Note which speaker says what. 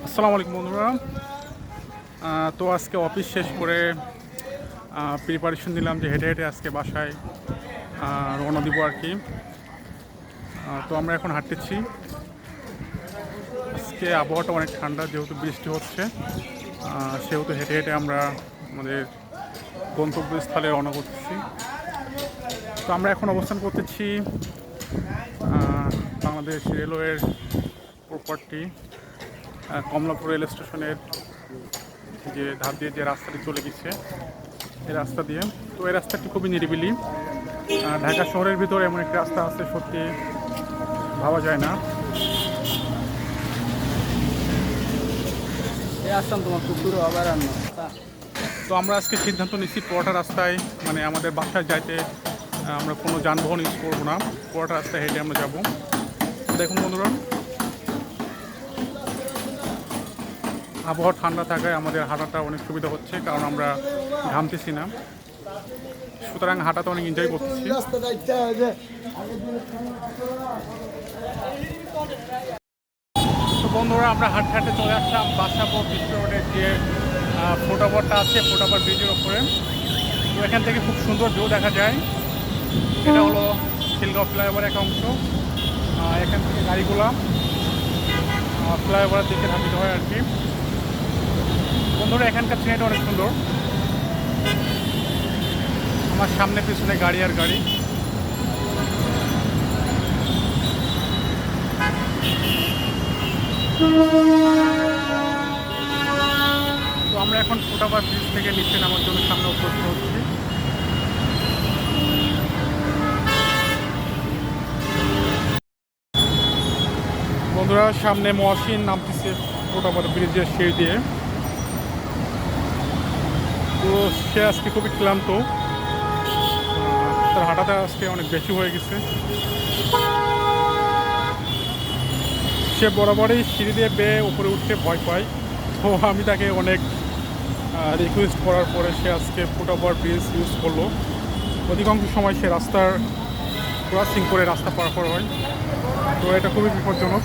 Speaker 1: আসসালামু আলাইকুম বন্ধুরা। তো আজকে অফিস শেষ করে প্রিপারেশন দিলাম যে হেঁটে হেঁটে আজকে বাসায় রওনা দিব আর কি। তো আমরা এখন হাঁটতেছি। আজকে আবহাওয়াটা অনেক ঠান্ডা, যেহেতু বৃষ্টি হচ্ছে সেহেতু হেঁটে হেঁটে আমরা আমাদের গন্তব্যস্থলে রওনা করতেছি। তো আমরা এখন অবস্থান করতেছি বাংলাদেশ রেলওয়ের প্রপার্টি কমলাপুর রেল স্টেশনের যে ধার দিয়ে যে রাস্তাটি চলে গেছে এই রাস্তা দিয়ে। তো এই রাস্তাটি খুবই নিরিবিলি। ঢাকা শহরের ভিতরে এমন একটি রাস্তা আছে, সত্যি ভাবা যায় না। তো আমরা আজকে সিদ্ধান্ত নিচ্ছি পুরোটা রাস্তায়, মানে আমাদের বাসায় যাইতে আমরা কোনো যানবাহন ইউজ করবো না, পুরোটা রাস্তায় হেঁটে আমরা যাব। দেখুন বন্ধুরা, আবহাওয়া ঠান্ডা থাকায় আমাদের হাঁটাটা অনেক সুবিধা হচ্ছে, কারণ আমরা ঘামতেছি না, সুতরাং হাঁটাতে অনেক এনজয় করতেছি। তো বন্ধুরা, আমরা হাঁটতে হাঁটতে চলে আসলাম বাসাবো বিশ্ব রোডের যে ফুটওভারটা আছে, ফুটওভার ব্রিজের ওপরে। তো এখান থেকে খুব সুন্দর ভিউ দেখা যায়। এটা হলো খিলগাঁও ফ্লাইওভার এক অংশ। এখান থেকে গাড়িগুলো ফ্লাইওভারের দিকে ধাবিত হয় আর কি। বন্ধুরা, এখানকার সিনারিটা অনেক সুন্দর। আমার সামনে পিছনে গাড়ি আর গাড়ি। তো আমরা এখন ফুটওভার ব্রিজ থেকে নিচে নামার জন্য সামনে অগ্রসর হচ্ছি। বন্ধুরা, সামনে মহসিন নামতেছে ফুটওভার ব্রিজের সিঁড়ি দিয়ে। তো সে আজকে খুবই ক্লান্ত, তার হাঁটাটা আজকে অনেক বেশি হয়ে গেছে। সে বরাবরই সিঁড়ি দিয়ে বেয়ে উপরে উঠতে ভয় পায়। তো আমি তাকে অনেক রিকোয়েস্ট করার পরে সে আজকে ফুটওভার ব্রিজ ইউজ করলো। অধিকাংশ সময় সে রাস্তার ক্রসিং করে রাস্তা পার হয়। তো এটা খুবই বিপজ্জনক।